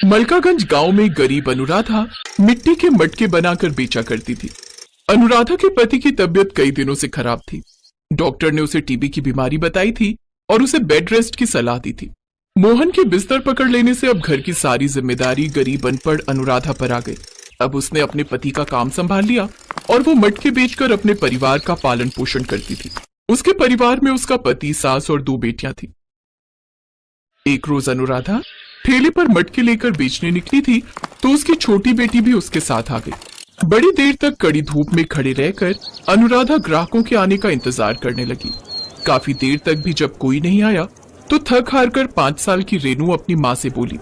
मलकागंज गांव में गरीब अनुराधा मिट्टी के मटके बनाकर बेचा करती थी। अनुराधा के पति की तबीयत कई दिनों से खराब थी। डॉक्टर ने उसे टीबी की बीमारी बताई थी और उसे बेड रेस्ट की सलाह दी थी। मोहन के बिस्तर पकड़ लेने से अब घर की सारी जिम्मेदारी गरीब अनपढ़ अनुराधा पर आ गई। अब उसने अपने पति का काम संभाल लिया और वो मटके बेचकर अपने परिवार का पालन पोषण करती थी। उसके परिवार में उसका पति, सास और 2 बेटियां थी। एक रोज अनुराधा ठेले पर मटके लेकर बेचने निकली थी तो उसकी छोटी बेटी भी उसके साथ आ गई। बड़ी देर तक कड़ी धूप में खड़े रहकर अनुराधा ग्राहकों के आने का इंतजार करने लगी। काफी देर तक भी जब कोई नहीं आया तो थक हार कर 5 साल की रेनू अपनी माँ से बोली,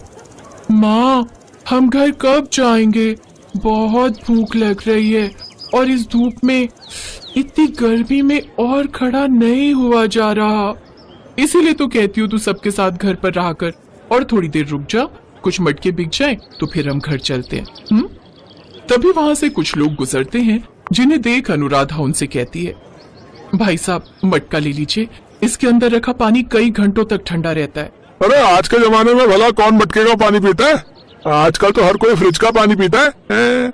माँ, हम घर कब जाएंगे? बहुत भूख लग रही है और इस धूप में, इतनी गर्मी में और खड़ा नहीं हुआ जा रहा। इसीलिए तो कहती हूँ तू सबके साथ घर पर रहा कर और थोड़ी देर रुक जा, कुछ मटके बिक जाए तो फिर हम घर चलते हैं। तभी वहां से कुछ लोग गुजरते हैं जिन्हें देख अनुराधा उनसे कहती है, भाई साहब, मटका ले लीजिए, इसके अंदर रखा पानी कई घंटों तक ठंडा रहता है। अरे आज के जमाने में भला कौन मटके का पानी पीता है? आजकल तो हर कोई फ्रिज का पानी पीता है।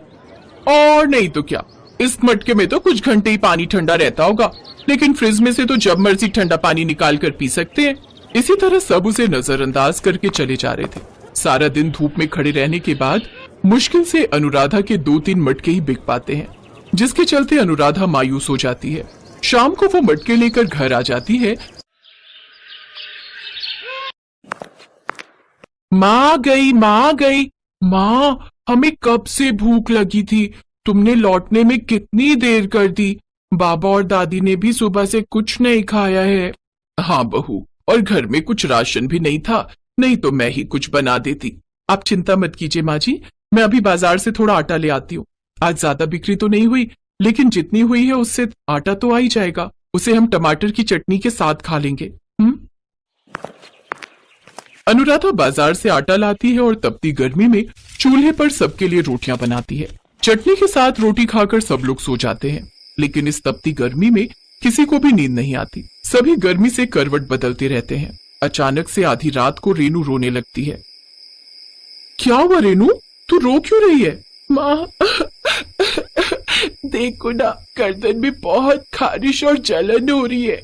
और नहीं तो क्या, इस मटके में तो कुछ घंटे ही पानी ठंडा रहता होगा, लेकिन फ्रिज में से तो जब मर्जी ठंडा पानी निकाल कर पी सकते हैं। इसी तरह सब उसे नजरअंदाज करके चले जा रहे थे। सारा दिन धूप में खड़े रहने के बाद मुश्किल से अनुराधा के 2-3 मटके ही बिक पाते हैं, जिसके चलते अनुराधा मायूस हो जाती है। शाम को वो मटके लेकर घर आ जाती है। माँ गई, माँ गई, माँ, हमें कब से भूख लगी थी, तुमने लौटने में कितनी देर कर दी। बाबा और दादी ने भी सुबह से कुछ नहीं खाया है। हाँ बहू, और घर में कुछ राशन भी नहीं था, नहीं तो मैं ही कुछ बना देती। आप चिंता मत कीजिए माँ जी, मैं अभी बाजार से थोड़ा आटा ले आती हूँ। आज ज्यादा बिक्री तो नहीं हुई, लेकिन जितनी हुई है उससे आटा तो आ ही जाएगा। उसे हम टमाटर की चटनी के साथ खा लेंगे। अनुराधा बाजार से आटा लाती है और तपती गर्मी में चूल्हे पर सबके लिए रोटियां बनाती है। चटनी के साथ रोटी खाकर सब लोग सो जाते हैं, लेकिन इस तपती गर्मी में किसी को भी नींद नहीं आती। सभी गर्मी से करवट बदलते रहते हैं। अचानक से आधी रात को रेनू रोने लगती है। क्या हुआ रेनू, तू रो क्यों रही है? माँ, देखो ना, गर्दन में बहुत खारिश और जलन हो रही है।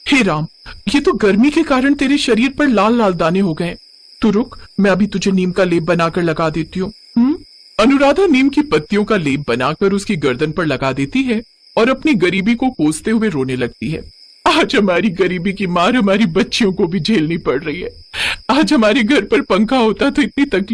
हे राम, ये तो गर्मी के कारण तेरे शरीर पर लाल लाल दाने हो गए। तू रुक, मैं अभी तुझे नीम का लेप बनाकर लगा देती हूँ। अनुराधा नीम की पत्तियों का लेप बनाकर उसकी गर्दन पर लगा देती है और अपनी गरीबी को कोसते हुए रोने लगती है। आज हमारी गरीबी की मार हमारी बच्चियों को भी झेलनी पड़ रही है। आज हमारे घर पर पंखा होता तो इतनी तकलीफ